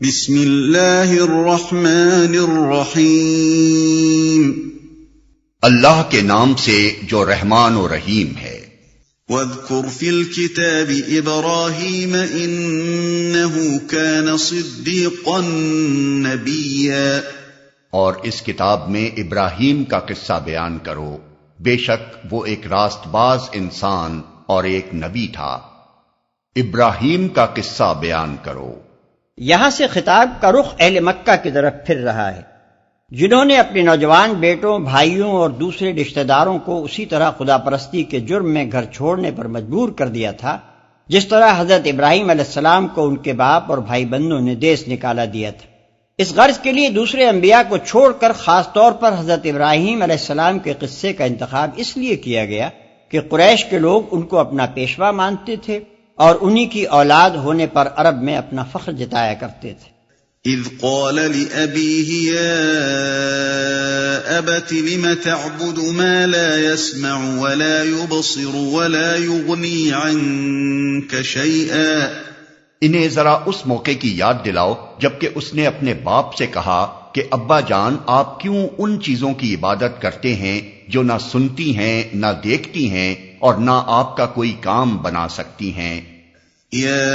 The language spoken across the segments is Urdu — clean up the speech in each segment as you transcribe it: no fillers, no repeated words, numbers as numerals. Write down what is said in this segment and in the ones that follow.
بسم اللہ الرحمن الرحیم، اللہ کے نام سے جو رحمان و رحیم ہے۔ واذکر فی الکتاب ابراہیم انہ کان صدیقا نبیا، اور اس کتاب میں ابراہیم کا قصہ بیان کرو، بے شک وہ ایک راست باز انسان اور ایک نبی تھا۔ ابراہیم کا قصہ بیان کرو۔ یہاں سے خطاب کا رخ اہل مکہ کی طرف پھر رہا ہے، جنہوں نے اپنے نوجوان بیٹوں، بھائیوں اور دوسرے رشتہ داروں کو اسی طرح خدا پرستی کے جرم میں گھر چھوڑنے پر مجبور کر دیا تھا جس طرح حضرت ابراہیم علیہ السلام کو ان کے باپ اور بھائی بندوں نے دیس نکالا دیا تھا۔ اس غرض کے لیے دوسرے انبیاء کو چھوڑ کر خاص طور پر حضرت ابراہیم علیہ السلام کے قصے کا انتخاب اس لیے کیا گیا کہ قریش کے لوگ ان کو اپنا پیشوا مانتے تھے اور انہی کی اولاد ہونے پر عرب میں اپنا فخر جتایا کرتے تھے۔ اذ قال لأبيه يا أبت لم تعبد ما لا يسمع ولا يبصر ولا يغني عنك شيئا۔ انہیں ذرا اس موقع کی یاد دلاؤ جبکہ اس نے اپنے باپ سے کہا کہ ابا جان آپ کیوں ان چیزوں کی عبادت کرتے ہیں جو نہ سنتی ہیں نہ دیکھتی ہیں اور نہ آپ کا کوئی کام بنا سکتی ہیں۔ یا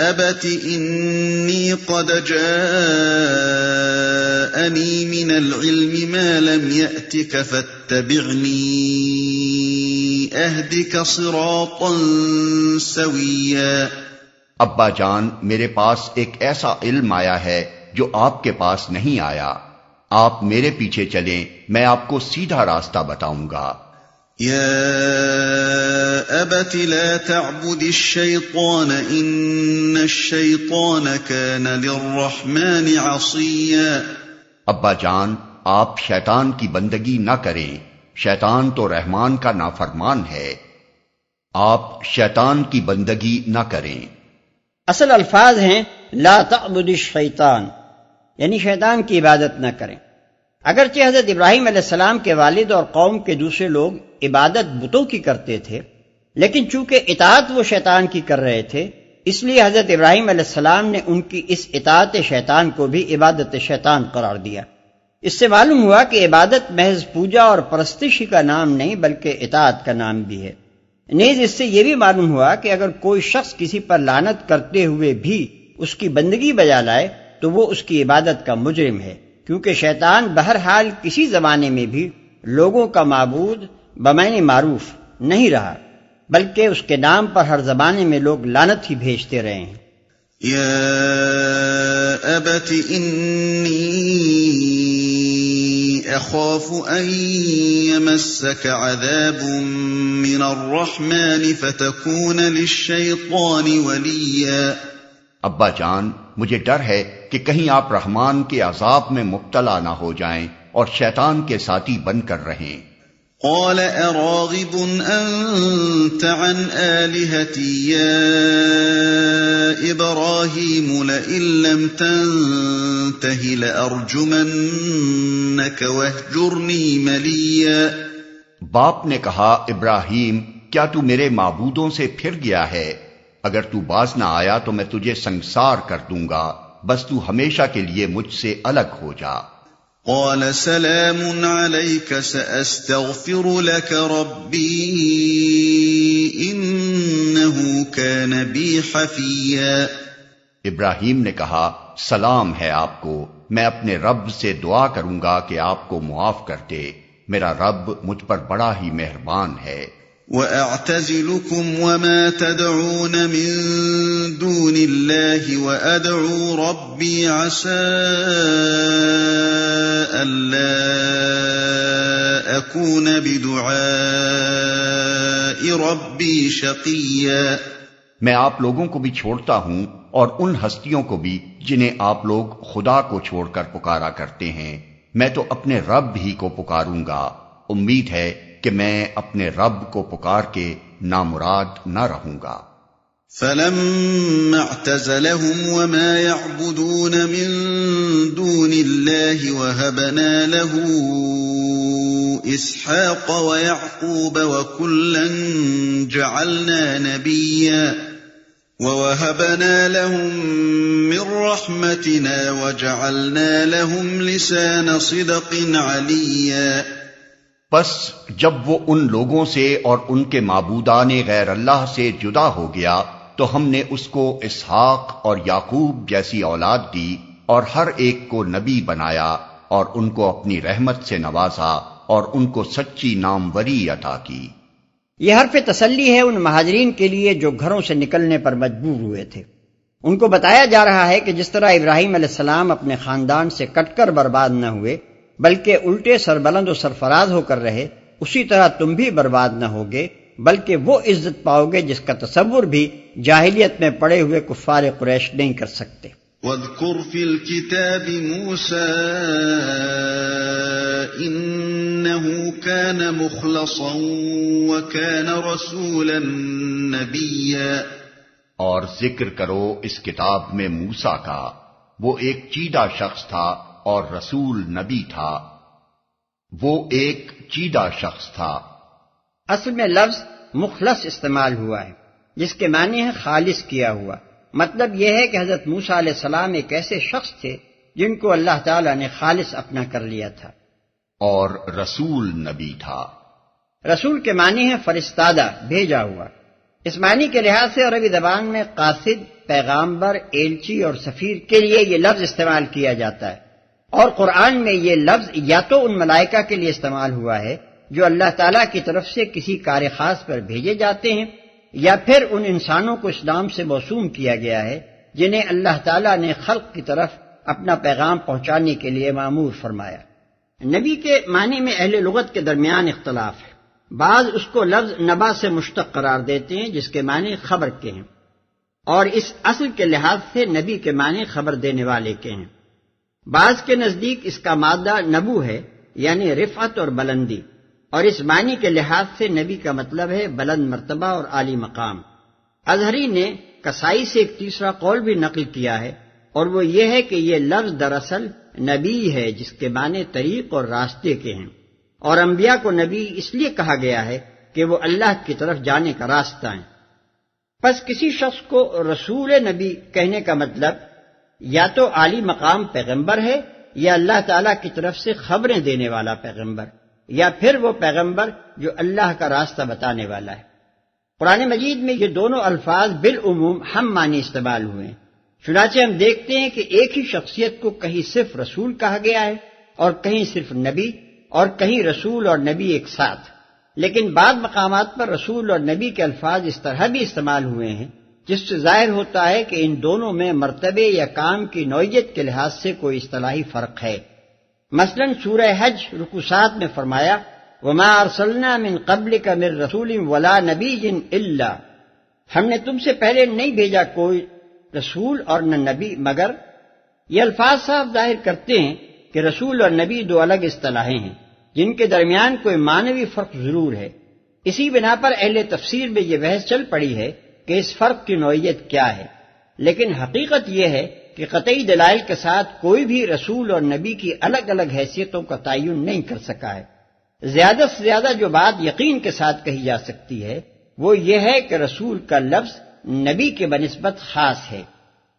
ابت انی قد جاءنی من العلم ما لم یأتک فاتبعنی اہدک صراطا سویا۔ ابا جان میرے پاس ایک ایسا علم آیا ہے جو آپ کے پاس نہیں آیا، آپ میرے پیچھے چلیں، میں آپ کو سیدھا راستہ بتاؤں گا۔ یا ابت لا تعبد الشیطان ان الشیطان کان للرحمن عصیا۔ ابا جان آپ شیطان کی بندگی نہ کریں، شیطان تو رحمان کا نافرمان ہے، آپ شیطان کی بندگی نہ کریں۔ اصل الفاظ ہیں لا تعبد الشیطان، یعنی شیطان کی عبادت نہ کریں۔ اگرچہ حضرت ابراہیم علیہ السلام کے والد اور قوم کے دوسرے لوگ عبادت بتوں کی کرتے تھے، لیکن چونکہ اطاعت وہ شیطان کی کر رہے تھے، اس لیے حضرت ابراہیم علیہ السلام نے ان کی اس اطاعت شیطان کو بھی عبادت شیطان قرار دیا۔ اس سے معلوم ہوا کہ عبادت محض پوجا اور پرستش کا نام نہیں بلکہ اطاعت کا نام بھی ہے۔ نیز اس سے یہ بھی معلوم ہوا کہ اگر کوئی شخص کسی پر لعنت کرتے ہوئے بھی اس کی بندگی بجا لائے تو وہ اس کی عبادت کا مجرم ہے، کیونکہ شیطان بہرحال کسی زمانے میں بھی لوگوں کا معبود بمعنی معروف نہیں رہا، بلکہ اس کے نام پر ہر زمانے میں لوگ لعنت ہی بھیجتے رہے ہیں۔ یا ابت انی اخاف ان یمسک عذاب من الرحمن فتکون للشیطان ولیا۔ ابا جان مجھے ڈر ہے کہ کہیں آپ رحمان کے عذاب میں مبتلا نہ ہو جائیں اور شیطان کے ساتھی بن کر رہیں۔ قال اراغب انت عن آلہتی یا ابراہیم لئن لم تنتہ لأرجمنک واہجرنی ملیا۔ باپ نے کہا ابراہیم کیا تو میرے معبودوں سے پھر گیا ہے؟ اگر تو باز نہ آیا تو میں تجھے سنگسار کر دوں گا، بس تو ہمیشہ کے لیے مجھ سے الگ ہو جا۔ قال سلام علیک سأستغفر لک ربی انہ کان بی حفیا۔ ابراہیم نے کہا سلام ہے آپ کو، میں اپنے رب سے دعا کروں گا کہ آپ کو معاف کر دے، میرا رب مجھ پر بڑا ہی مہربان ہے۔ وَأَعْتَزِلُكُمْ وَمَا تَدْعُونَ مِن دُونِ اللَّهِ وَأَدْعُو رَبِّي عَسَىٰ أَلَّا أَكُونَ بِدُعَاءِ رَبِّي شَقِيًّا۔ میں آپ لوگوں کو بھی چھوڑتا ہوں اور ان ہستیوں کو بھی جنہیں آپ لوگ خدا کو چھوڑ کر پکارا کرتے ہیں، میں تو اپنے رب ہی کو پکاروں گا، امید ہے کہ میں اپنے رب کو پکار کے نامراد نہ رہوں گا۔ فَلَمَّا اعْتَزَلَهُمْ وَمَا يَعْبُدُونَ مِن دُونِ اللَّهِ وَهَبْنَا لَهُ إِسْحَاقَ وَيَعْقُوبَ وَكُلًّا جَعَلْنَا نَبِيًّا وَوَهَبْنَا لَهُم مِّن رَّحْمَتِنَا وَجَعَلْنَا لَهُمْ لِسَانَ صِدْقٍ عَلِيًّا۔ پس جب وہ ان لوگوں سے اور ان کے معبودان غیر اللہ سے جدا ہو گیا تو ہم نے اس کو اسحاق اور یعقوب جیسی اولاد دی اور ہر ایک کو نبی بنایا اور ان کو اپنی رحمت سے نوازا اور ان کو سچی ناموری عطا کی۔ یہ حرف تسلی ہے ان مہاجرین کے لیے جو گھروں سے نکلنے پر مجبور ہوئے تھے۔ ان کو بتایا جا رہا ہے کہ جس طرح ابراہیم علیہ السلام اپنے خاندان سے کٹ کر برباد نہ ہوئے بلکہ الٹے سربلند و سرفراز ہو کر رہے، اسی طرح تم بھی برباد نہ ہوگے بلکہ وہ عزت پاؤ گے جس کا تصور بھی جاہلیت میں پڑے ہوئے کفار قریش نہیں کر سکتے۔ وَاذْكُرْ فِي الْكِتَابِ مُوسَىٰ إِنَّهُ كَانَ مُخْلَصًا وَكَانَ رَسُولًا نَبِيًّا۔ اور ذکر کرو اس کتاب میں موسیٰ کا، وہ ایک چیدہ شخص تھا اور رسول نبی تھا۔ وہ ایک چیدہ شخص تھا۔ اصل میں لفظ مخلص استعمال ہوا ہے جس کے معنی ہے خالص کیا ہوا۔ مطلب یہ ہے کہ حضرت موسیٰ علیہ السلام ایک ایسے شخص تھے جن کو اللہ تعالیٰ نے خالص اپنا کر لیا تھا۔ اور رسول نبی تھا۔ رسول کے معنی ہے فرستادہ، بھیجا ہوا۔ اس معنی کے لحاظ سے عربی زبان میں قاصد، پیغامبر، ایلچی اور سفیر کے لیے یہ لفظ استعمال کیا جاتا ہے، اور قرآن میں یہ لفظ یا تو ان ملائکہ کے لیے استعمال ہوا ہے جو اللہ تعالیٰ کی طرف سے کسی کار خاص پر بھیجے جاتے ہیں، یا پھر ان انسانوں کو اسلام سے موسوم کیا گیا ہے جنہیں اللہ تعالیٰ نے خلق کی طرف اپنا پیغام پہنچانے کے لیے مامور فرمایا۔ نبی کے معنی میں اہل لغت کے درمیان اختلاف ہے۔ بعض اس کو لفظ نبا سے مشتق قرار دیتے ہیں جس کے معنی خبر کے ہیں، اور اس اصل کے لحاظ سے نبی کے معنی خبر دینے والے کے ہیں۔ بعض کے نزدیک اس کا مادہ نبو ہے، یعنی رفعت اور بلندی، اور اس معنی کے لحاظ سے نبی کا مطلب ہے بلند مرتبہ اور عالی مقام۔ ازہری نے کسائی سے ایک تیسرا قول بھی نقل کیا ہے، اور وہ یہ ہے کہ یہ لفظ دراصل نبی ہے جس کے معنی طریق اور راستے کے ہیں، اور انبیاء کو نبی اس لیے کہا گیا ہے کہ وہ اللہ کی طرف جانے کا راستہ ہیں۔ پس کسی شخص کو رسول نبی کہنے کا مطلب یا تو عالی مقام پیغمبر ہے یا اللہ تعالیٰ کی طرف سے خبریں دینے والا پیغمبر، یا پھر وہ پیغمبر جو اللہ کا راستہ بتانے والا ہے۔ قرآن مجید میں یہ دونوں الفاظ بالعموم ہم معنی استعمال ہوئے ہیں، چنانچہ ہم دیکھتے ہیں کہ ایک ہی شخصیت کو کہیں صرف رسول کہا گیا ہے اور کہیں صرف نبی، اور کہیں رسول اور نبی ایک ساتھ۔ لیکن بعض مقامات پر رسول اور نبی کے الفاظ اس طرح بھی استعمال ہوئے ہیں جس سے ظاہر ہوتا ہے کہ ان دونوں میں مرتبے یا کام کی نوعیت کے لحاظ سے کوئی اصطلاحی فرق ہے۔ مثلا سورہ حج رکوع 7 میں فرمایا وَمَا أَرْسَلْنَا مِن قَبْلِكَ مِن رَسُولٍ وَلَا نَبِيٍّ إِلَّا، ہم نے تم سے پہلے نہیں بھیجا کوئی رسول اور نہ نبی مگر۔ یہ الفاظ صاف ظاہر کرتے ہیں کہ رسول اور نبی دو الگ اصطلاحیں ہیں جن کے درمیان کوئی معنوی فرق ضرور ہے۔ اسی بنا پر اہل تفسیر میں یہ بحث چل پڑی ہے کہ اس فرق کی نوعیت کیا ہے، لیکن حقیقت یہ ہے کہ قطعی دلائل کے ساتھ کوئی بھی رسول اور نبی کی الگ الگ حیثیتوں کا تعین نہیں کر سکا ہے۔ زیادہ سے زیادہ جو بات یقین کے ساتھ کہی جا سکتی ہے وہ یہ ہے کہ رسول کا لفظ نبی کے بنسبت خاص ہے،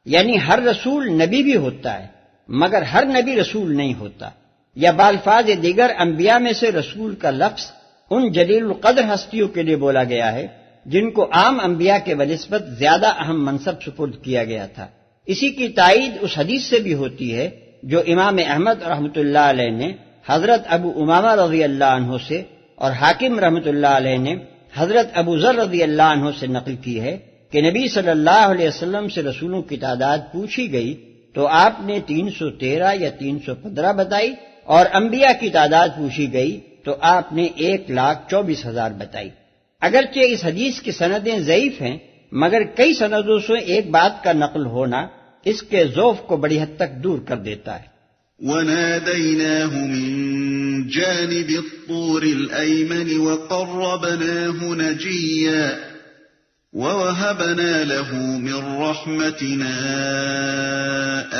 یعنی ہر رسول نبی بھی ہوتا ہے مگر ہر نبی رسول نہیں ہوتا، یا بالفاظ دیگر انبیاء میں سے رسول کا لفظ ان جلیل القدر ہستیوں کے لیے بولا گیا ہے جن کو عام انبیاء کے بنسبت زیادہ اہم منصب سپرد کیا گیا تھا۔ اسی کی تائید اس حدیث سے بھی ہوتی ہے جو امام احمد رحمۃ اللہ علیہ نے حضرت ابو امامہ رضی اللہ عنہ سے اور حاکم رحمۃ اللہ علیہ نے حضرت ابو ذر رضی اللہ عنہ سے نقل کی ہے کہ نبی صلی اللہ علیہ وسلم سے رسولوں کی تعداد پوچھی گئی تو آپ نے 313 یا 315 بتائی، اور انبیاء کی تعداد پوچھی گئی تو آپ نے 1,24,000 بتائی۔ اگرچہ اس حدیث کی سندیں ضعیف ہیں مگر کئی سندوں سے ایک بات کا نقل ہونا اس کے ذوف کو بڑی حد تک دور کر دیتا ہے۔ وَنَادَيْنَاهُ مِن جَانِبِ الطُّورِ الْأَيْمَنِ وَقَرَّبْنَاهُ نَجِيًّا وَوَهَبْنَا لَهُ مِن رَّحْمَتِنَا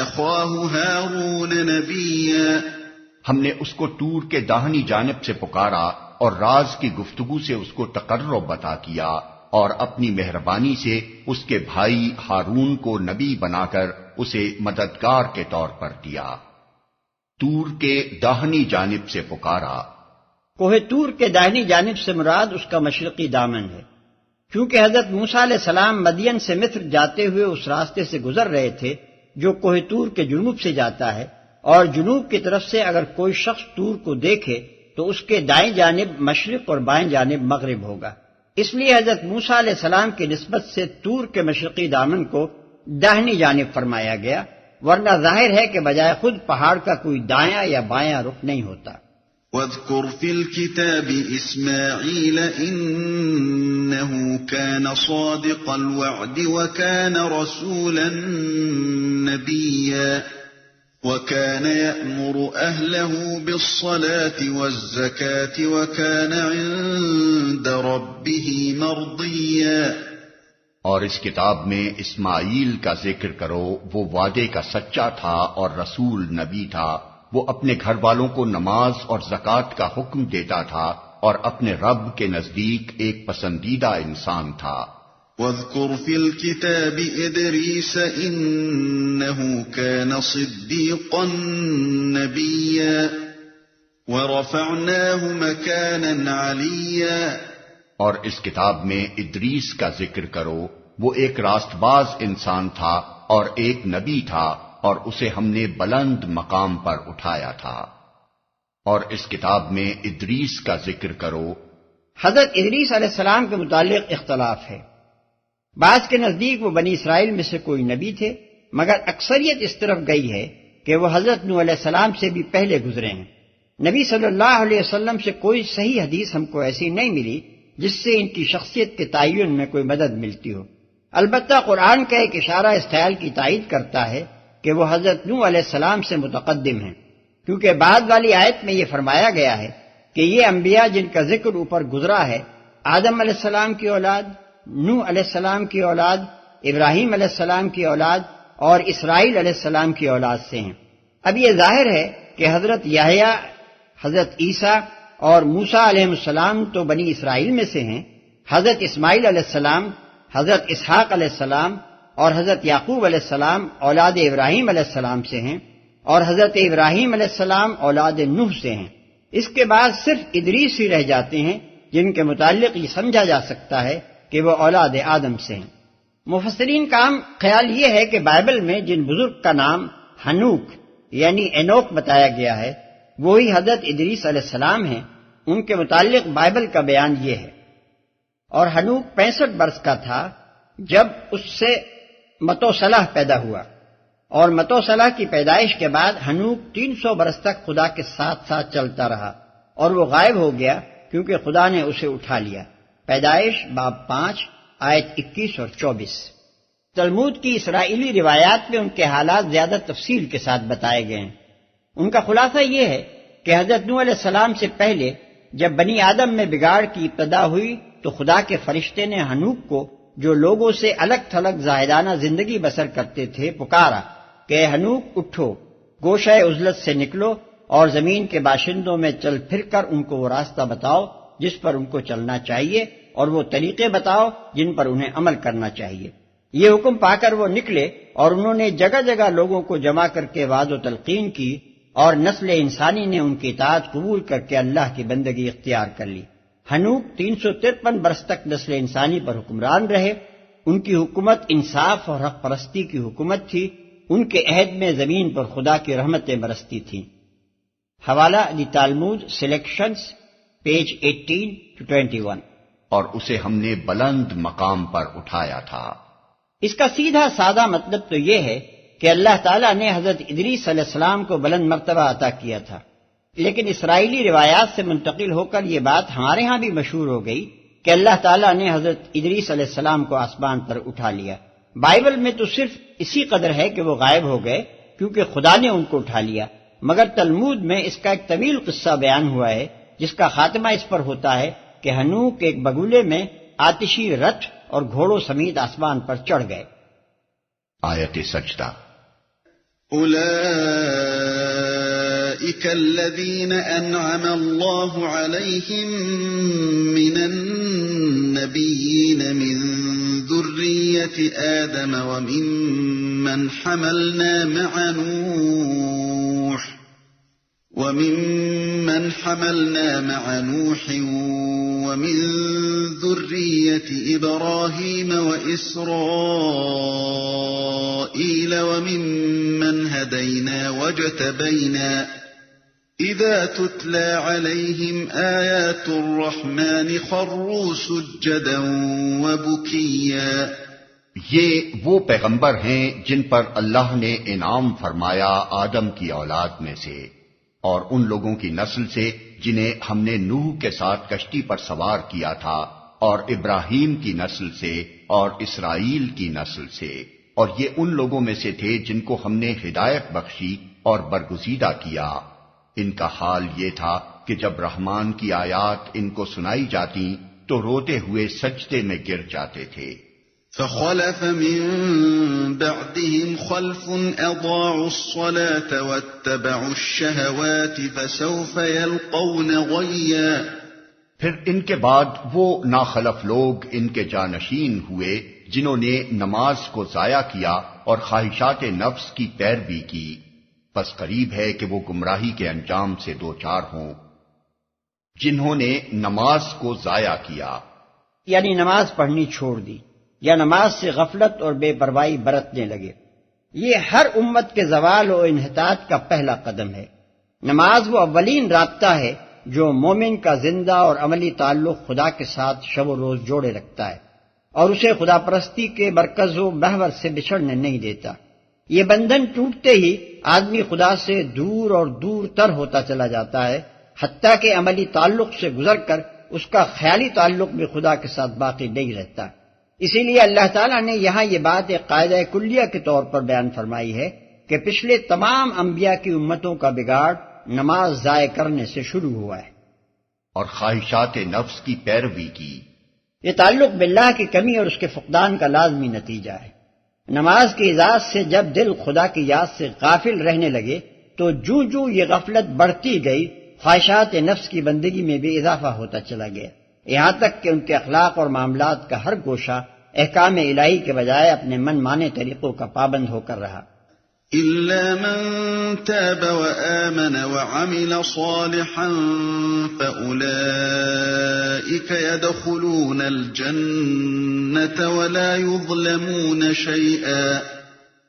أَخَاهُ هَارُونَ نَبِيًّا، ہم نے اس کو طور کے داہنی جانب سے پکارا اور راز کی گفتگو سے اس کو تقرب عطا کیا اور اپنی مہربانی سے اس کے بھائی ہارون کو نبی بنا کر اسے مددگار کے طور پر دیا۔ طور کے داہنی جانب سے پکارا۔ کوہ طور کے داہنی جانب سے مراد اس کا مشرقی دامن ہے، کیونکہ حضرت موسیٰ علیہ السلام مدین سے مصر جاتے ہوئے اس راستے سے گزر رہے تھے جو کوہ طور کے جنوب سے جاتا ہے، اور جنوب کی طرف سے اگر کوئی شخص طور کو دیکھے تو اس کے دائیں جانب مشرق اور بائیں جانب مغرب ہوگا۔ اس لیے حضرت موسیٰ علیہ السلام کی نسبت سے طور کے مشرقی دامن کو داہنی جانب فرمایا گیا، ورنہ ظاہر ہے کہ بجائے خود پہاڑ کا کوئی دایاں یا بایاں رخ نہیں ہوتا۔ وَاذْكُرْ فِي الْكِتَابِ إِسْمَاعِيلَ إِنَّهُ كَانَ صَادِقَ الْوَعْدِ وَكَانَ رَسُولًا نَبِيًّا وَكَانَ يَأْمُرُ أَهْلَهُ بِالصَّلَاةِ وَالزَّكَاةِ وَكَانَ عِندَ رَبِّهِ مَرْضِيًّا۔ اور اس کتاب میں اسماعیل کا ذکر کرو، وہ وعدے کا سچا تھا اور رسول نبی تھا، وہ اپنے گھر والوں کو نماز اور زکوٰۃ کا حکم دیتا تھا اور اپنے رب کے نزدیک ایک پسندیدہ انسان تھا۔ وَاذْكُرْ فِي الْكِتَابِ إِدْرِيسَ إِنَّهُ كَانَ صِدِّيقًا نَبِيًّا وَرَفَعْنَاهُ مَكَانًا عَلِيًّا۔ اور اس کتاب میں ادریس کا ذکر کرو، وہ ایک راست باز انسان تھا اور ایک نبی تھا، اور اسے ہم نے بلند مقام پر اٹھایا تھا۔ اور اس کتاب میں ادریس کا ذکر کرو۔ حضرت ادریس علیہ السلام کے متعلق اختلاف ہے، بعض کے نزدیک وہ بنی اسرائیل میں سے کوئی نبی تھے، مگر اکثریت اس طرف گئی ہے کہ وہ حضرت نوح علیہ السلام سے بھی پہلے گزرے ہیں۔ نبی صلی اللہ علیہ وسلم سے کوئی صحیح حدیث ہم کو ایسی نہیں ملی جس سے ان کی شخصیت کے تعین میں کوئی مدد ملتی ہو۔ البتہ قرآن کا ایک اشارہ اس خیال کی تائید کرتا ہے کہ وہ حضرت نوح علیہ السلام سے متقدم ہیں، کیونکہ بعد والی آیت میں یہ فرمایا گیا ہے کہ یہ انبیاء جن کا ذکر اوپر گزرا ہے آدم علیہ السلام کی اولاد، نوح علیہ السلام کی اولاد، ابراہیم علیہ السلام کی اولاد اور اسرائیل علیہ السلام کی اولاد سے ہیں۔ اب یہ ظاہر ہے کہ حضرت یحییٰ، حضرت عیسیٰ اور موسیٰ علیہ السلام تو بنی اسرائیل میں سے ہیں، حضرت اسماعیل علیہ السلام، حضرت اسحاق علیہ السلام اور حضرت یعقوب علیہ السلام اولاد ابراہیم علیہ السلام سے ہیں، اور حضرت ابراہیم علیہ السلام اولاد نوح سے ہیں۔ اس کے بعد صرف ادریس ہی رہ جاتے ہیں جن کے متعلق یہ سمجھا جا سکتا ہے کہ وہ اولاد آدم سے ہیں۔ مفسرین کا عام خیال یہ ہے کہ بائبل میں جن بزرگ کا نام ہنوک یعنی اینوک بتایا گیا ہے وہی حضرت ادریس علیہ السلام ہیں۔ ان کے متعلق بائبل کا بیان یہ ہے، اور ہنوک 65 برس کا تھا جب اس سے متوسلح پیدا ہوا، اور متوسلح کی پیدائش کے بعد ہنوک 300 برس تک خدا کے ساتھ ساتھ چلتا رہا، اور وہ غائب ہو گیا کیونکہ خدا نے اسے اٹھا لیا۔ پیدائش باب 5 آیت 21 اور 24۔ تلمود کی اسرائیلی روایات میں ان کے حالات زیادہ تفصیل کے ساتھ بتائے گئے ہیں۔ ان کا خلاصہ یہ ہے کہ حضرت نوح علیہ السلام سے پہلے جب بنی آدم میں بگاڑ کی ابتدا ہوئی تو خدا کے فرشتے نے ہنوک کو، جو لوگوں سے الگ تھلگ زاہدانہ زندگی بسر کرتے تھے، پکارا کہ ہنوک اٹھو، گوشہ عزلت سے نکلو اور زمین کے باشندوں میں چل پھر کر ان کو وہ راستہ بتاؤ جس پر ان کو چلنا چاہیے، اور وہ طریقے بتاؤ جن پر انہیں عمل کرنا چاہیے۔ یہ حکم پا کر وہ نکلے اور انہوں نے جگہ جگہ لوگوں کو جمع کر کے وعظ و تلقین کی، اور نسل انسانی نے ان کی اطاعت قبول کر کے اللہ کی بندگی اختیار کر لی۔ ہنوک 353 برس تک نسل انسانی پر حکمران رہے۔ ان کی حکومت انصاف اور حق پرستی کی حکومت تھی۔ ان کے عہد میں زمین پر خدا کی رحمتیں برستی تھیں۔ حوالہ دی تالمود سلیکشنز پیج 18-21۔ اور اسے ہم نے بلند مقام پر اٹھایا تھا۔ اس کا سیدھا سادہ مطلب تو یہ ہے کہ اللہ تعالیٰ نے حضرت ادریس علیہ السلام کو بلند مرتبہ عطا کیا تھا، لیکن اسرائیلی روایات سے منتقل ہو کر یہ بات ہمارے ہاں بھی مشہور ہو گئی کہ اللہ تعالیٰ نے حضرت ادریس علیہ السلام کو آسمان پر اٹھا لیا۔ بائبل میں تو صرف اسی قدر ہے کہ وہ غائب ہو گئے کیونکہ خدا نے ان کو اٹھا لیا، مگر تلمود میں اس کا ایک طویل قصہ بیان ہوا ہے جس کا خاتمہ اس پر ہوتا ہے کہ ہنوک ایک بگولے میں آتشی رتھ اور گھوڑوں سمیت آسمان پر چڑھ گئے۔ آیت سجدہ۔ أولئك أولئك الذين أنعم الله عليهم من النبيين من ذرية آدم وممن حملنا مع نوح ومن ذرية إبراهيم وإسرائيل وممن هدينا واجتبينا إذا تتلى عليهم آيات الرحمن خروا سجدا وبكيا۔ یہ وہ پیغمبر ہیں جن پر اللہ نے انعام فرمایا آدم کی اولاد میں سے اور ان لوگوں کی نسل سے جنہیں ہم نے نوح کے ساتھ کشتی پر سوار کیا تھا، اور ابراہیم کی نسل سے اور اسرائیل کی نسل سے، اور یہ ان لوگوں میں سے تھے جن کو ہم نے ہدایت بخشی اور برگزیدہ کیا۔ ان کا حال یہ تھا کہ جب رحمان کی آیات ان کو سنائی جاتی تو روتے ہوئے سجدے میں گر جاتے تھے۔ فخلف من بعدهم خلف اضاعوا الصلاة واتبعوا الشهوات فسوف يلقون غيا۔ پھر ان کے بعد وہ ناخلف لوگ ان کے جانشین ہوئے جنہوں نے نماز کو ضائع کیا اور خواہشات نفس کی پیروی کی، پس قریب ہے کہ وہ گمراہی کے انجام سے دوچار ہوں۔ جنہوں نے نماز کو ضائع کیا یعنی نماز پڑھنی چھوڑ دی یا نماز سے غفلت اور بے پرواہی برتنے لگے، یہ ہر امت کے زوال و انحطاط کا پہلا قدم ہے۔ نماز وہ اولین رابطہ ہے جو مومن کا زندہ اور عملی تعلق خدا کے ساتھ شب و روز جوڑے رکھتا ہے اور اسے خدا پرستی کے مرکز و محور سے بچھڑنے نہیں دیتا۔ یہ بندھن ٹوٹتے ہی آدمی خدا سے دور اور دور تر ہوتا چلا جاتا ہے، حتیٰ کہ عملی تعلق سے گزر کر اس کا خیالی تعلق بھی خدا کے ساتھ باقی نہیں رہتا۔ اسی لیے اللہ تعالیٰ نے یہاں یہ بات ایک قاعدہ کلیہ کے طور پر بیان فرمائی ہے کہ پچھلے تمام انبیاء کی امتوں کا بگاڑ نماز ضائع کرنے سے شروع ہوا ہے اور خواہشات نفس کی پیروی کی۔ یہ تعلق باللہ کی کمی اور اس کے فقدان کا لازمی نتیجہ ہے۔ نماز کی اجازت سے جب دل خدا کی یاد سے غافل رہنے لگے تو جو یہ غفلت بڑھتی گئی، خواہشات نفس کی بندگی میں بھی اضافہ ہوتا چلا گیا، یہاں تک کہ ان کے اخلاق اور معاملات کا ہر گوشہ احکام الہی کے بجائے اپنے من مانے طریقوں کا پابند ہو کر رہا۔ إِلَّا مَن تَابَ وَآمَنَ وَعَمِلَ صَالِحًا فَأُولَئِكَ يَدْخُلُونَ الْجَنَّةَ وَلَا يُظْلَمُونَ شَيْئًا۔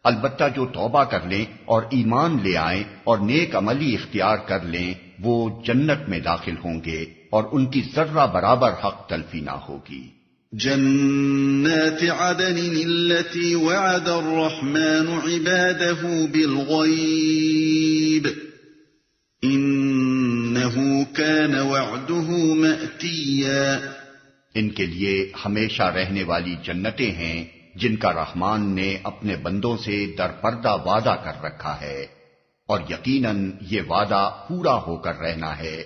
البتہ جو توبہ کر لیں اور ایمان لے آئیں اور نیک عملی اختیار کر لیں وہ جنت میں داخل ہوں گے اور ان کی ذرہ برابر حق تلفی نہ ہوگی۔ جنات عدن التي وعد الرحمن عباده بالغيب إنه كان وعده مأتيا۔ ان کے لیے ہمیشہ رہنے والی جنتیں ہیں جن کا رحمان نے اپنے بندوں سے در پردہ وعدہ کر رکھا ہے، اور یقیناً یہ وعدہ پورا ہو کر رہنا ہے۔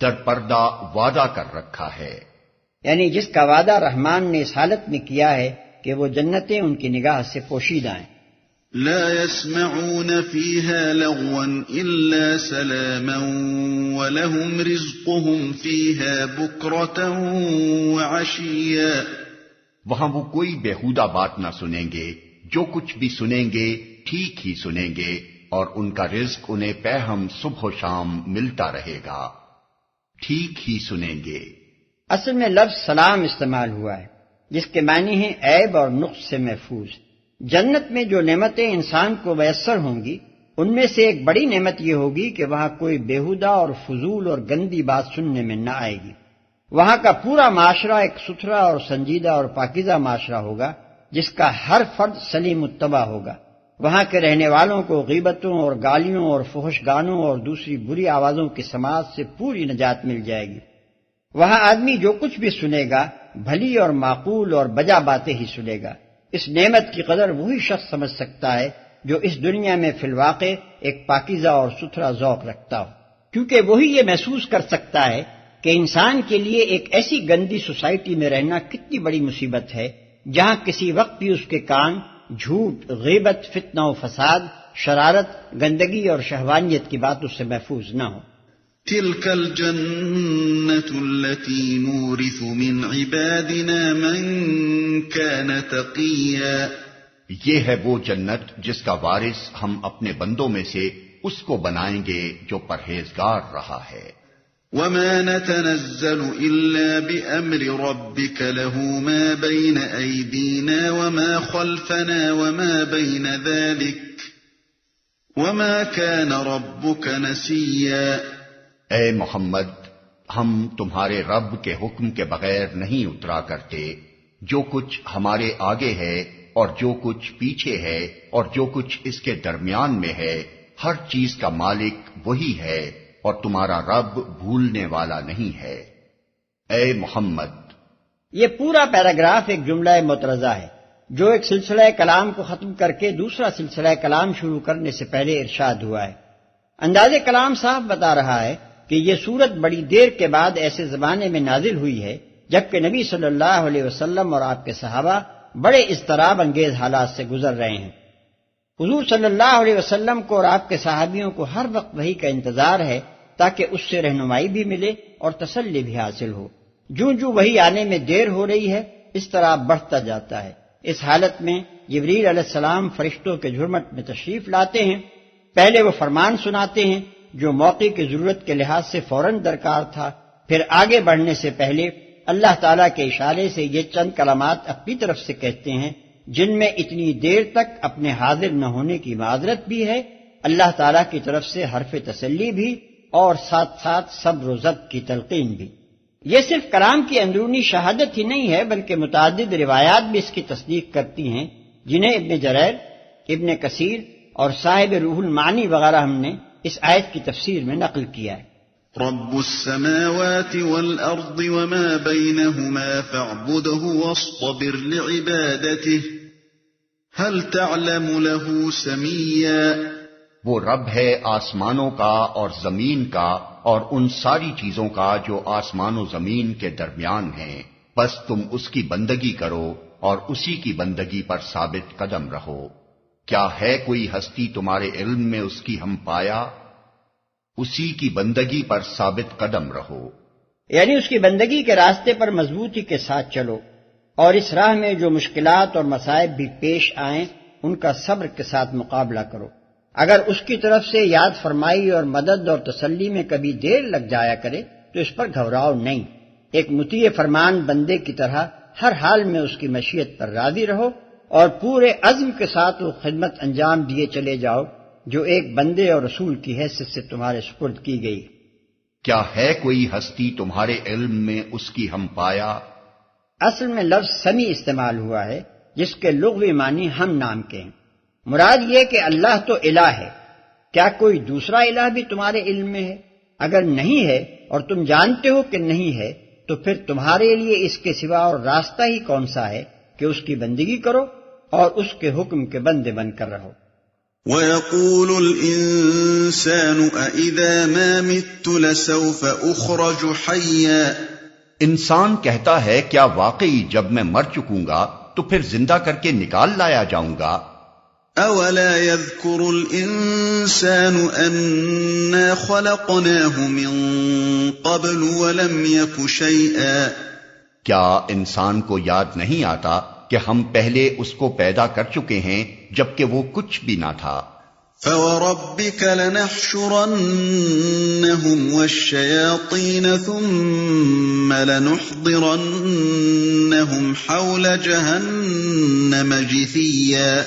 در پردہ وعدہ کر رکھا ہے یعنی جس کا وعدہ رحمان نے اس حالت میں کیا ہے کہ وہ جنتیں ان کی نگاہ سے پوشیدہ ہیں۔ لا يسمعون فيها لغوا إلا سلاما ولهم رزقهم فيها بكرة وعشيا۔ وہاں وہ کوئی بیہودہ بات نہ سنیں گے، جو کچھ بھی سنیں گے ٹھیک ہی سنیں گے، اور ان کا رزق انہیں پہم صبح و شام ملتا رہے گا، ٹھیک ہی سنیں گے۔ اصل میں لفظ سلام استعمال ہوا ہے جس کے معنی ہیں عیب اور نقص سے محفوظ۔ جنت میں جو نعمتیں انسان کو میسر ہوں گی ان میں سے ایک بڑی نعمت یہ ہوگی کہ وہاں کوئی بیہودہ اور فضول اور گندی بات سننے میں نہ آئے گی۔ وہاں کا پورا معاشرہ ایک ستھرا اور سنجیدہ اور پاکیزہ معاشرہ ہوگا جس کا ہر فرد سلیم متبع ہوگا۔ وہاں کے رہنے والوں کو غیبتوں اور گالیوں اور فحش گانوں اور دوسری بری آوازوں کی سماعت سے پوری نجات مل جائے گی۔ وہاں آدمی جو کچھ بھی سنے گا بھلی اور معقول اور بجا باتیں ہی سنے گا۔ اس نعمت کی قدر وہی شخص سمجھ سکتا ہے جو اس دنیا میں فی الواقع ایک پاکیزہ اور ستھرا ذوق رکھتا ہو، کیونکہ وہی یہ محسوس کر سکتا ہے کہ انسان کے لیے ایک ایسی گندی سوسائٹی میں رہنا کتنی بڑی مصیبت ہے جہاں کسی وقت بھی اس کے کان جھوٹ، غیبت، فتنہ و فساد شرارت، گندگی اور شہوانیت کی بات اس سے محفوظ نہ ہو۔ تلك الجنة التي نورث من عبادنا من كان تقيا، یہ ہے وہ جنت جس کا وارث ہم اپنے بندوں میں سے اس کو بنائیں گے جو پرہیزگار رہا ہے۔ وما نتنزل إلا بأمر ربك له ما بين أيدينا وما خلفنا وما بين ذلك وما كان ربك نسيا۔ اے محمد، ہم تمہارے رب کے حکم کے بغیر نہیں اترا کرتے۔ جو کچھ ہمارے آگے ہے اور جو کچھ پیچھے ہے اور جو کچھ اس کے درمیان میں ہے، ہر چیز کا مالک وہی ہے اور تمہارا رب بھولنے والا نہیں ہے۔ اے محمد، یہ پورا پیراگراف ایک جملہ معترضہ ہے جو ایک سلسلہ کلام کو ختم کر کے دوسرا سلسلہ کلام شروع کرنے سے پہلے ارشاد ہوا ہے۔ انداز کلام صاحب بتا رہا ہے کہ یہ سورت بڑی دیر کے بعد ایسے زمانے میں نازل ہوئی ہے جبکہ نبی صلی اللہ علیہ وسلم اور آپ کے صحابہ بڑے اضطراب انگیز حالات سے گزر رہے ہیں۔ حضور صلی اللہ علیہ وسلم کو اور آپ کے صحابیوں کو ہر وقت وحی کا انتظار ہے تاکہ اس سے رہنمائی بھی ملے اور تسلی بھی حاصل ہو۔ جو وحی آنے میں دیر ہو رہی ہے، اضطراب بڑھتا جاتا ہے۔ اس حالت میں جبریل علیہ السلام فرشتوں کے جھرمٹ میں تشریف لاتے ہیں۔ پہلے وہ فرمان سناتے ہیں جو موقع کی ضرورت کے لحاظ سے فوراً درکار تھا، پھر آگے بڑھنے سے پہلے اللہ تعالیٰ کے اشارے سے یہ چند کلمات اپنی طرف سے کہتے ہیں جن میں اتنی دیر تک اپنے حاضر نہ ہونے کی معذرت بھی ہے، اللہ تعالیٰ کی طرف سے حرف تسلی بھی اور ساتھ ساتھ صبر و ضبط کی تلقین بھی۔ یہ صرف کلام کی اندرونی شہادت ہی نہیں ہے بلکہ متعدد روایات بھی اس کی تصدیق کرتی ہیں جنہیں ابن جریر، ابن کثیر اور صاحب روح المعانی وغیرہ ہم نے اس آیت کی تفسیر میں نقل کیا ہے۔ رب السماوات والأرض وما بينهما فاعبده واصطبر لعبادته هل تعلم له سميا۔ وہ رب ہے آسمانوں کا اور زمین کا اور ان ساری چیزوں کا جو آسمان و زمین کے درمیان ہیں، بس تم اس کی بندگی کرو اور اسی کی بندگی پر ثابت قدم رہو۔ کیا ہے کوئی ہستی تمہارے علم میں اس کی ہم پایا؟ اسی کی بندگی پر ثابت قدم رہو، یعنی اس کی بندگی کے راستے پر مضبوطی کے ساتھ چلو اور اس راہ میں جو مشکلات اور مصائب بھی پیش آئیں ان کا صبر کے ساتھ مقابلہ کرو۔ اگر اس کی طرف سے یاد فرمائی اور مدد اور تسلی میں کبھی دیر لگ جایا کرے تو اس پر گھبراؤ نہیں، ایک مطیع فرمان بندے کی طرح ہر حال میں اس کی مشیت پر راضی رہو اور پورے عزم کے ساتھ وہ خدمت انجام دیے چلے جاؤ جو ایک بندے اور رسول کی حیثیت سے تمہارے سپرد کی گئی۔ کیا ہے کوئی ہستی تمہارے علم میں اس کی ہم پایا؟ اصل میں لفظ سمیع استعمال ہوا ہے جس کے لغوی معنی ہم نام کے ہیں۔ مراد یہ کہ اللہ تو الہ ہے، کیا کوئی دوسرا الہ بھی تمہارے علم میں ہے؟ اگر نہیں ہے اور تم جانتے ہو کہ نہیں ہے تو پھر تمہارے لیے اس کے سوا اور راستہ ہی کون سا ہے کہ اس کی بندگی کرو اور اس کے حکم کے بندے بن کر رہو۔ وَيَقُولُ الْإِنسَانُ أَإِذَا مَا مِتُّ لَسَوْفَ أُخْرَجُ حَيًّا۔ انسان کہتا ہے کیا واقعی جب میں مر چکوں گا تو پھر زندہ کر کے نکال لایا جاؤں گا؟ أَوَلَا يَذْكُرُ الْإِنسَانُ أَنَّا خَلَقْنَاهُ مِن قَبْلُ وَلَمْ يَكُ شَيْئًا۔ کیا انسان کو یاد نہیں آتا کہ ہم پہلے اس کو پیدا کر چکے ہیں جبکہ وہ کچھ بھی نہ تھا؟ فَوَرَبِّكَ لَنَحْشُرَنَّهُمْ وَالشَّيَاطِينَ ثُمَّ لَنُحْضِرَنَّهُمْ حَوْلَ جَهَنَّمَ جِثِيًّا۔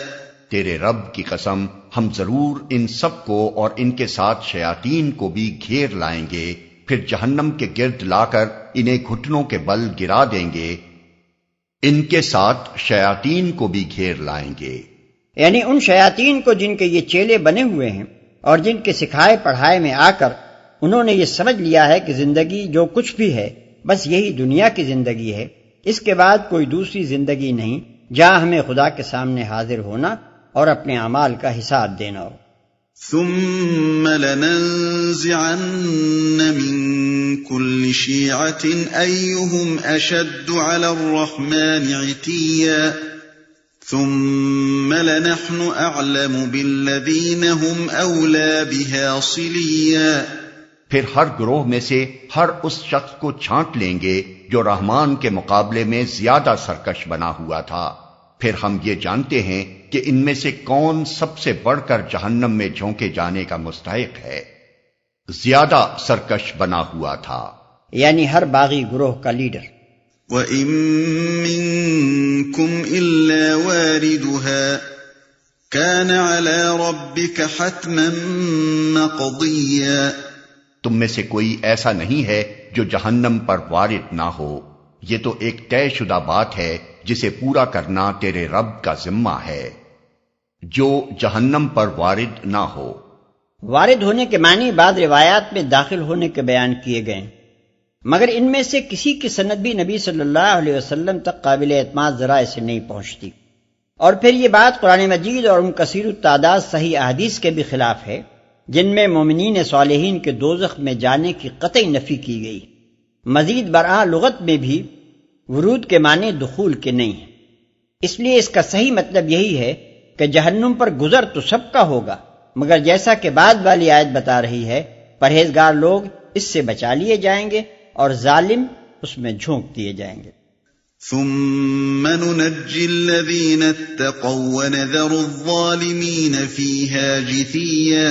تیرے رب کی قسم ہم ضرور ان سب کو اور ان کے ساتھ شیاطین کو بھی گھیر لائیں گے، پھر جہنم کے گرد لا کر انہیں گھٹنوں کے بل گرا دیں گے، ان کے ساتھ شیاطین کو بھی گھیر لائیں گے۔ یعنی ان شیاطین کو جن کے یہ چیلے بنے ہوئے ہیں اور جن کے سکھائے پڑھائے میں آ کر انہوں نے یہ سمجھ لیا ہے کہ زندگی جو کچھ بھی ہے بس یہی دنیا کی زندگی ہے، اس کے بعد کوئی دوسری زندگی نہیں جہاں ہمیں خدا کے سامنے حاضر ہونا اور اپنے اعمال کا حساب دینا ہو۔ ثم لننزعن من كل شيعة أيهم أشد على الرحمن عتيا ثم لنحن أعلم بالذين هم أولى بها صليا، پھر ہر گروہ میں سے ہر اس شخص کو چھانٹ لیں گے جو رحمان کے مقابلے میں زیادہ سرکش بنا ہوا تھا، پھر ہم یہ جانتے ہیں کہ ان میں سے کون سب سے بڑھ کر جہنم میں جھونکے جانے کا مستحق ہے۔ زیادہ سرکش بنا ہوا تھا یعنی ہر باغی گروہ کا لیڈر۔ وَإِن مِّنكُمْ إِلَّا وَارِدُهَا كَانَ عَلَى رَبِّكَ حَتْمًا مَّقْضِيًّا، تم میں سے کوئی ایسا نہیں ہے جو جہنم پر وارد نہ ہو، یہ تو ایک طے شدہ بات ہے جسے پورا کرنا تیرے رب کا ذمہ ہے۔ جو جہنم پر وارد نہ ہو، وارد ہونے کے معنی بعض روایات میں داخل ہونے کے بیان کیے گئے، مگر ان میں سے کسی کی سند بھی نبی صلی اللہ علیہ وسلم تک قابل اعتماد ذرائع سے نہیں پہنچتی، اور پھر یہ بات قرآن مجید اور ان کثیر التعداد صحیح احادیث کے بھی خلاف ہے جن میں مومنین صالحین کے دوزخ میں جانے کی قطعی نفی کی گئی۔ مزید برآں لغت میں بھی ورود کے معنی دخول کے نہیں ہیں، اس لیے اس کا صحیح مطلب یہی ہے کہ جہنم پر گزر تو سب کا ہوگا، مگر جیسا کہ بعد والی آیت بتا رہی ہے پرہیزگار لوگ اس سے بچا لیے جائیں گے اور ظالم اس میں جھونک دیے جائیں گے۔ ثم ننجي الذين اتقوا ونذر الظالمين فيها جثيا،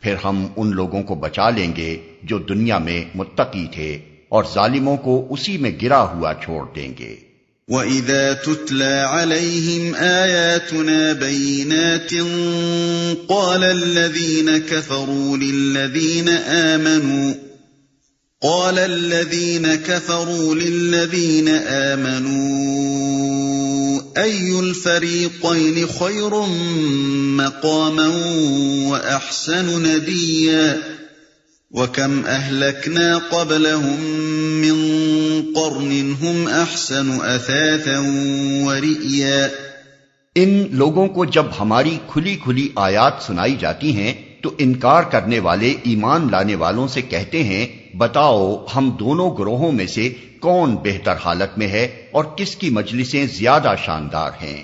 پھر ہم ان لوگوں کو بچا لیں گے جو دنیا میں متقی تھے اور ظالموں کو اسی میں گرا ہوا چھوڑ دیں گے۔ وَإِذَا تُتْلَى عَلَيْهِمْ آيَاتُنَا بَيِّنَاتٍ قَالَ الَّذِينَ كَفَرُوا لِلَّذِينَ آمَنُوا أَيُّ الْفَرِيقَيْنِ خَيْرٌ مَّقَامًا وَأَحْسَنُ نَدِيًّا وَكَمْ أَهْلَكْنَا قَبْلَهُم مِّن قَرْنٍ هُمْ أَحْسَنُ أَثَاثًا وَرِئْيًا۔ ان لوگوں کو جب ہماری کھلی کھلی آیات سنائی جاتی ہیں تو انکار کرنے والے ایمان لانے والوں سے کہتے ہیں بتاؤ ہم دونوں گروہوں میں سے کون بہتر حالت میں ہے اور کس کی مجلسیں زیادہ شاندار ہیں،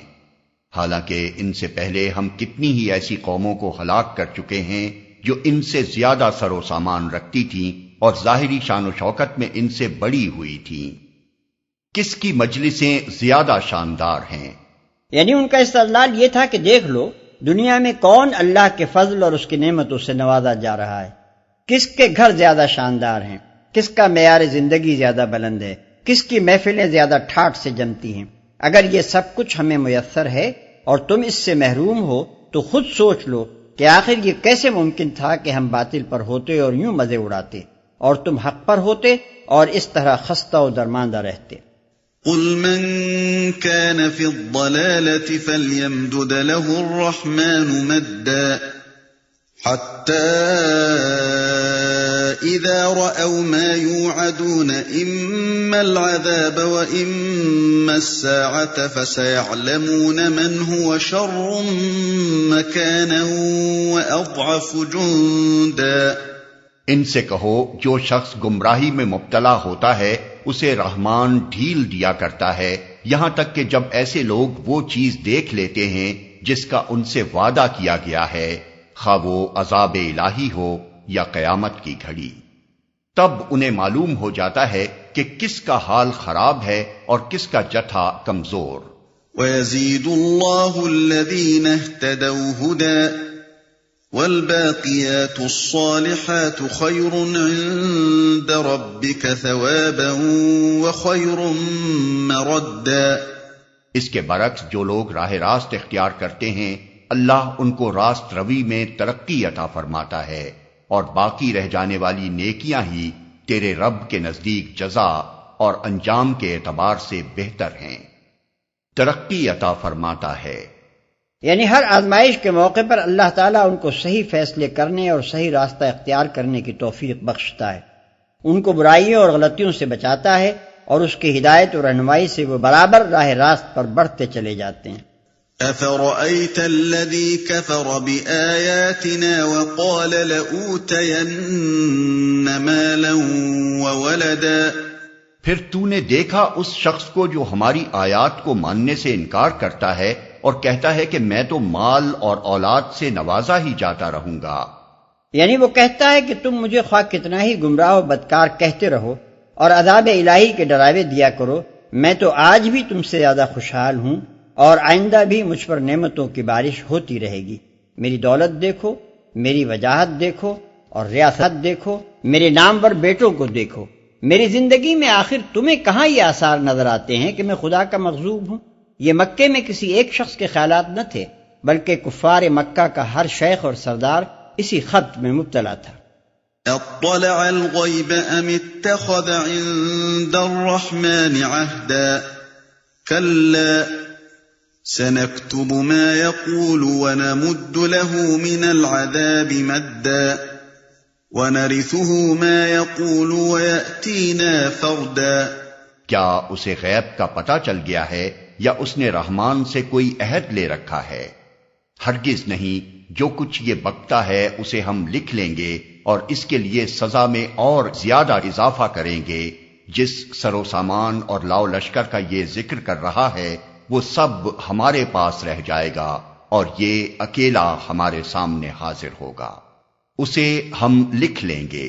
حالانکہ ان سے پہلے ہم کتنی ہی ایسی قوموں کو ہلاک کر چکے ہیں جو ان سے زیادہ سر و سامان رکھتی تھیں اور ظاہری شان و شوکت میں ان سے بڑی ہوئی تھیں، کس کی مجلسیں زیادہ شاندار ہیں۔ یعنی ان کا استدلال یہ تھا کہ دیکھ لو دنیا میں کون اللہ کے فضل اور اس کی نعمتوں سے نوازا جا رہا ہے، کس کے گھر زیادہ شاندار ہیں، کس کا معیار زندگی زیادہ بلند ہے، کس کی محفلیں زیادہ ٹھاٹ سے جمتی ہیں۔ اگر یہ سب کچھ ہمیں میسر ہے اور تم اس سے محروم ہو تو خود سوچ لو کہ آخر یہ کیسے ممکن تھا کہ ہم باطل پر ہوتے اور یوں مزے اڑاتے اور تم حق پر ہوتے اور اس طرح خستہ و درماندہ رہتے۔ قل من كان في الضلالة فليمدد له الرحمن مدا حتى إذا رأوا ما يوعدون إما العذاب وإما الساعة فسيعلمون من هو شر مكانا وأضعف جندا۔ ان سے کہو جو شخص گمراہی میں مبتلا ہوتا ہے اسے رحمان ڈھیل دیا کرتا ہے یہاں تک کہ جب ایسے لوگ وہ چیز دیکھ لیتے ہیں جس کا ان سے وعدہ کیا گیا ہے، خواہ وہ عذاب الہی ہو یا قیامت کی گھڑی، تب انہیں معلوم ہو جاتا ہے کہ کس کا حال خراب ہے اور کس کا جتھا کمزور۔ وَيَزِيدُ اللَّهُ الَّذِينَ اهْتَدَوْا هُدًى وَالْبَاقِيَاتُ الصَّالِحَاتُ خَيْرٌ عِندَ رَبِّكَ ثَوَابًا وَخَيْرٌ مَّرَدًّا۔ اس کے برعکس جو لوگ راہ راست اختیار کرتے ہیں اللہ ان کو راست روی میں ترقی عطا فرماتا ہے، اور باقی رہ جانے والی نیکیاں ہی تیرے رب کے نزدیک جزا اور انجام کے اعتبار سے بہتر ہیں، ترقی عطا فرماتا ہے۔ یعنی ہر آزمائش کے موقع پر اللہ تعالیٰ ان کو صحیح فیصلے کرنے اور صحیح راستہ اختیار کرنے کی توفیق بخشتا ہے، ان کو برائیوں اور غلطیوں سے بچاتا ہے اور اس کی ہدایت اور رہنمائی سے وہ برابر راہ راست پر بڑھتے چلے جاتے ہیں۔ أَفَرَأَيْتَ الَّذِي كَفَرَ بِآيَاتِنَا وَقَالَ لَأُوتَيَنَّ مَالًا وَوَلَدًا، پھر تو نے دیکھا اس شخص کو جو ہماری آیات کو ماننے سے انکار کرتا ہے اور کہتا ہے کہ میں تو مال اور اولاد سے نوازا ہی جاتا رہوں گا. یعنی وہ کہتا ہے کہ تم مجھے خواہ کتنا ہی گمراہ و بدکار کہتے رہو اور عذاب الہی کے ڈراوے دیا کرو، میں تو آج بھی تم سے زیادہ خوشحال ہوں اور آئندہ بھی مجھ پر نعمتوں کی بارش ہوتی رہے گی. میری دولت دیکھو، میری وجاہت دیکھو اور ریاست دیکھو، میرے نامور بیٹوں کو دیکھو. میری زندگی میں آخر تمہیں کہاں یہ آثار نظر آتے ہیں کہ میں خدا کا مغضوب ہوں؟ یہ مکے میں کسی ایک شخص کے خیالات نہ تھے، بلکہ کفار مکہ کا ہر شیخ اور سردار اسی خط میں مبتلا تھا. اطلع الغیب ام اتخذ عند الرحمن عهدا كلا سنكتب ما يقول ونمد له من العذاب مدا وَنَرِثُهُ مَا يَقُولُ وَيَأْتِينَا فَرْدًا. کیا اسے غیب کا پتہ چل گیا ہے یا اس نے رحمان سے کوئی عہد لے رکھا ہے؟ ہرگز نہیں، جو کچھ یہ بکتا ہے اسے ہم لکھ لیں گے اور اس کے لیے سزا میں اور زیادہ اضافہ کریں گے. جس سر و سامان اور لاؤ لشکر کا یہ ذکر کر رہا ہے وہ سب ہمارے پاس رہ جائے گا اور یہ اکیلا ہمارے سامنے حاضر ہوگا. اسے ہم لکھ لیں گے.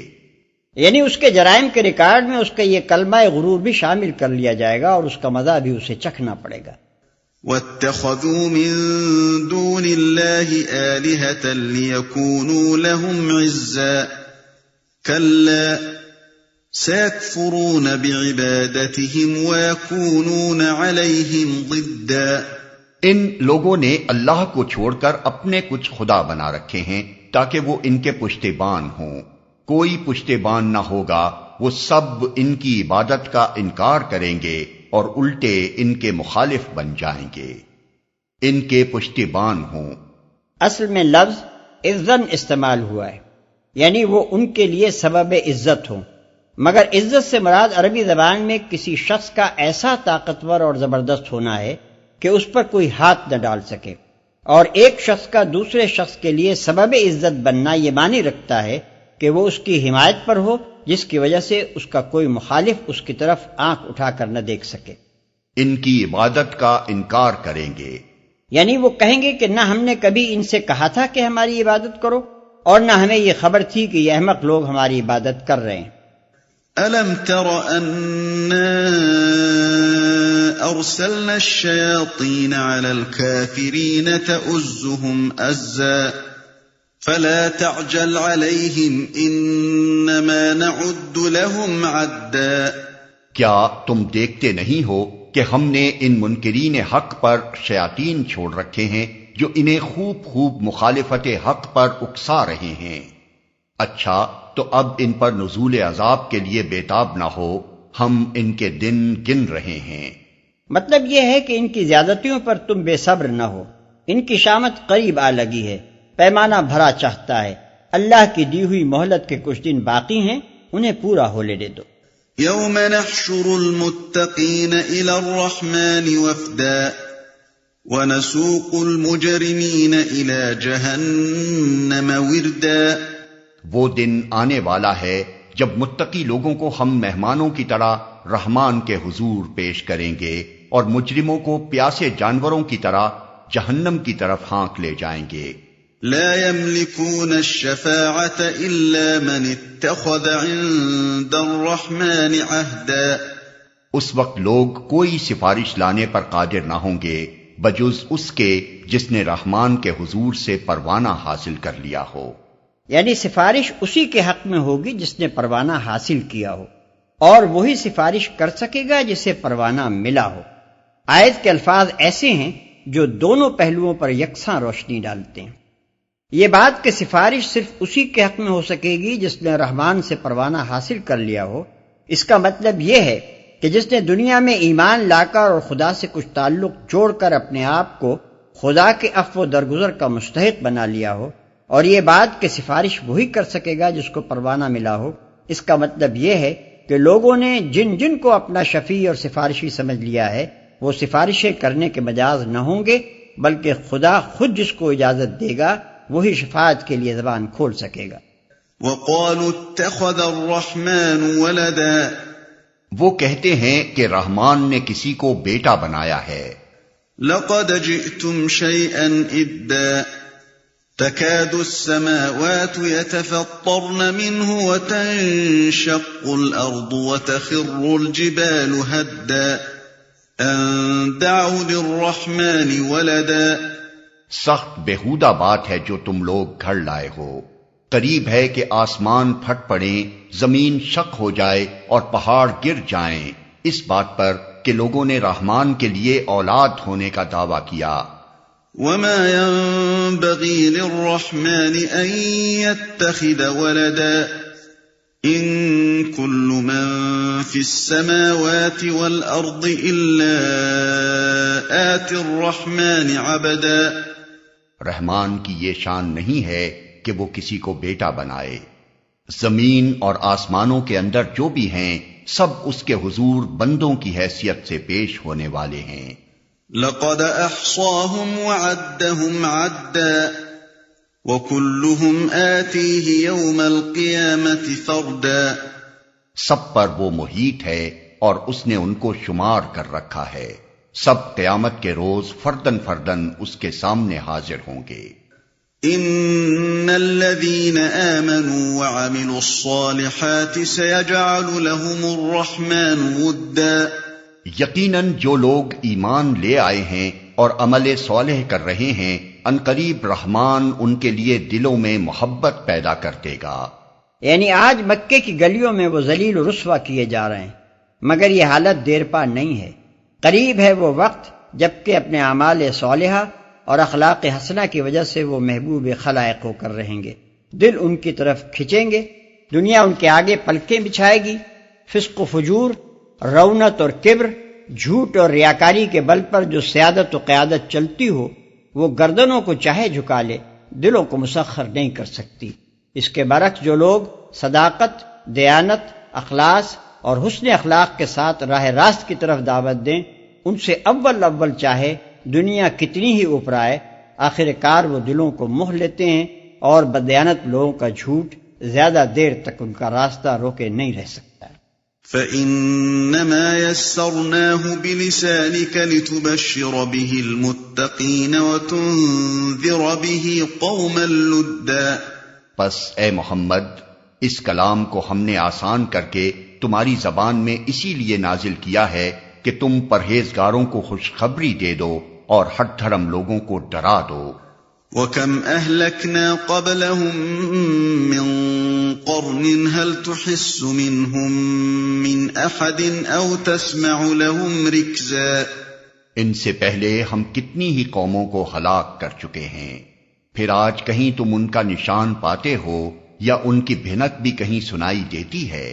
یعنی اس کے جرائم کے ریکارڈ میں اس کا یہ کلمہ غرور بھی شامل کر لیا جائے گا اور اس کا مزہ بھی اسے چکھنا پڑے گا. وَاتَّخَذُوا مِن دُونِ اللَّهِ آلِهَةً لِيَكُونُوا لَهُمْ عِزًّا كَلَّا سَيَكْفُرُونَ بِعِبَادَتِهِمْ وَيَكُونُونَ عَلَيْهِمْ ضِدًّا. ان لوگوں نے اللہ کو چھوڑ کر اپنے کچھ خدا بنا رکھے ہیں تاکہ وہ ان کے پشتیبان ہوں. کوئی پشتیبان نہ ہوگا، وہ سب ان کی عبادت کا انکار کریں گے اور الٹے ان کے مخالف بن جائیں گے. ان کے پشتیبان ہوں. اصل میں لفظ عزن استعمال ہوا ہے، یعنی وہ ان کے لیے سبب عزت ہوں. مگر عزت سے مراد عربی زبان میں کسی شخص کا ایسا طاقتور اور زبردست ہونا ہے کہ اس پر کوئی ہاتھ نہ ڈال سکے، اور ایک شخص کا دوسرے شخص کے لیے سبب عزت بننا یہ معنی رکھتا ہے کہ وہ اس کی حمایت پر ہو، جس کی وجہ سے اس کا کوئی مخالف اس کی طرف آنکھ اٹھا کر نہ دیکھ سکے. ان کی عبادت کا انکار کریں گے، یعنی وہ کہیں گے کہ نہ ہم نے کبھی ان سے کہا تھا کہ ہماری عبادت کرو، اور نہ ہمیں یہ خبر تھی کہ یہ احمق لوگ ہماری عبادت کر رہے ہیں. أَلَمْ تَرَ أَنَّا أَرْسَلْنَا الشَّيَاطِينَ عَلَى الْكَافِرِينَ تَؤُزُّهُمْ أَزًّا فَلَا تَعْجَلْ عَلَيْهِمْ إِنَّمَا نَعُدُّ لَهُمْ عَدًّا. کیا تم دیکھتے نہیں ہو کہ ہم نے ان منکرین حق پر شیاطین چھوڑ رکھے ہیں جو انہیں خوب خوب مخالفت حق پر اکسا رہے ہیں؟ اچھا تو اب ان پر نزول عذاب کے لیے بےتاب نہ ہو، ہم ان کے دن گن رہے ہیں. مطلب یہ ہے کہ ان کی زیادتیوں پر تم بے صبر نہ ہو. ان کی شامت قریب آ لگی ہے، پیمانہ بھرا چاہتا ہے. اللہ کی دی ہوئی مہلت کے کچھ دن باقی ہیں، انہیں پورا ہو لینے دو. یوم نحشر المتقین الی الرحمن وفدا ونسوق المجرمین الی جہنم وردا. وہ دن آنے والا ہے جب متقی لوگوں کو ہم مہمانوں کی طرح رحمان کے حضور پیش کریں گے اور مجرموں کو پیاسے جانوروں کی طرح جہنم کی طرف ہانک لے جائیں گے. لا يملكون الشفاعة إلا من اتخذ عند الرحمن عهدا. اس وقت لوگ کوئی سفارش لانے پر قادر نہ ہوں گے بجز اس کے جس نے رحمان کے حضور سے پروانہ حاصل کر لیا ہو. یعنی سفارش اسی کے حق میں ہوگی جس نے پروانہ حاصل کیا ہو، اور وہی سفارش کر سکے گا جسے پروانہ ملا ہو. آیت کے الفاظ ایسے ہیں جو دونوں پہلوؤں پر یکساں روشنی ڈالتے ہیں. یہ بات کہ سفارش صرف اسی کے حق میں ہو سکے گی جس نے رحمان سے پروانہ حاصل کر لیا ہو، اس کا مطلب یہ ہے کہ جس نے دنیا میں ایمان لا کر اور خدا سے کچھ تعلق جوڑ کر اپنے آپ کو خدا کے عفو و درگزر کا مستحق بنا لیا ہو. اور یہ بات کہ سفارش وہی کر سکے گا جس کو پروانہ ملا ہو، اس کا مطلب یہ ہے کہ لوگوں نے جن جن کو اپنا شفیع اور سفارشی سمجھ لیا ہے وہ سفارشیں کرنے کے مجاز نہ ہوں گے، بلکہ خدا خود جس کو اجازت دے گا وہی شفاعت کے لیے زبان کھول سکے گا. وَقَالُوا اتَّخَذَ الرَّحْمَنُ وَلَدًا. وہ کہتے ہیں کہ رحمان نے کسی کو بیٹا بنایا ہے. لقد جئتم شيئا إدا تكاد السماوات يتفطرن منه وتنشق الأرض وتخر الجبال هدا أن دعوا للرحمن ولدا. سخت بےہودہ بات ہے جو تم لوگ گھڑ لائے ہو. قریب ہے کہ آسمان پھٹ پڑیں، زمین شق ہو جائے اور پہاڑ گر جائیں اس بات پر کہ لوگوں نے رحمان کے لیے اولاد ہونے کا دعویٰ کیا. وما ينبغي للرحمن أن يتخذ ولدا إن كل من في السماوات والأرض إلا آتي الرحمن عبدا. رحمان کی یہ شان نہیں ہے کہ وہ کسی کو بیٹا بنائے. زمین اور آسمانوں کے اندر جو بھی ہیں سب اس کے حضور بندوں کی حیثیت سے پیش ہونے والے ہیں. لقد احصاهم وعدهم عدا وكلهم آتيه يوم القيامة فردا. سب پر وہ محیط ہے اور اس نے ان کو شمار کر رکھا ہے. سب قیامت کے روز فردن فردن اس کے سامنے حاضر ہوں گے. ان الذين آمنوا وعملوا الصالحات سيجعل لهم الرحمن ودا. یقیناً جو لوگ ایمان لے آئے ہیں اور عمل صالح کر رہے ہیں عنقریب رحمان ان کے لیے دلوں میں محبت پیدا کر دے گا. یعنی آج مکے کی گلیوں میں وہ ذلیل و رسوا کیے جا رہے ہیں، مگر یہ حالت دیر پا نہیں ہے. قریب ہے وہ وقت جبکہ اپنے اعمال صالحہ اور اخلاق حسنہ کی وجہ سے وہ محبوب خلائق ہو کر رہیں گے. دل ان کی طرف کھنچیں گے، دنیا ان کے آگے پلکیں بچھائے گی. فسق و فجور، رونت اور کبر، جھوٹ اور ریاکاری کے بل پر جو سیادت و قیادت چلتی ہو وہ گردنوں کو چاہے جھکا لے، دلوں کو مسخر نہیں کر سکتی. اس کے برعکس جو لوگ صداقت، دیانت، اخلاص اور حسن اخلاق کے ساتھ راہ راست کی طرف دعوت دیں، ان سے اول چاہے دنیا کتنی ہی اوپرائے، آخر کار وہ دلوں کو موہ لیتے ہیں اور بدیانت لوگوں کا جھوٹ زیادہ دیر تک ان کا راستہ روکے نہیں رہ سکتا. فَإِنَّمَا يَسَّرْنَاهُ بِلِسَانِكَ لِتُبَشِّرَ بِهِ الْمُتَّقِينَ وَتُنذِرَ بِهِ قَوْمًا لُدًّا. پس اے محمد، اس کلام کو ہم نے آسان کر کے تمہاری زبان میں اسی لیے نازل کیا ہے کہ تم پرہیزگاروں کو خوشخبری دے دو اور ہٹ دھرم لوگوں کو ڈرا دو. وَكَمْ أَهْلَكْنَا قَبْلَهُمْ مِنْ قَرْنٍ هَلْ تُحِسُّ مِنْهُمْ مِنْ أَحَدٍ أَوْ تَسْمَعُ لَهُمْ رِكْزًا. ان سے پہلے ہم کتنی ہی قوموں کو ہلاک کر چکے ہیں، پھر آج کہیں تم ان کا نشان پاتے ہو یا ان کی بھنک بھی کہیں سنائی دیتی ہے؟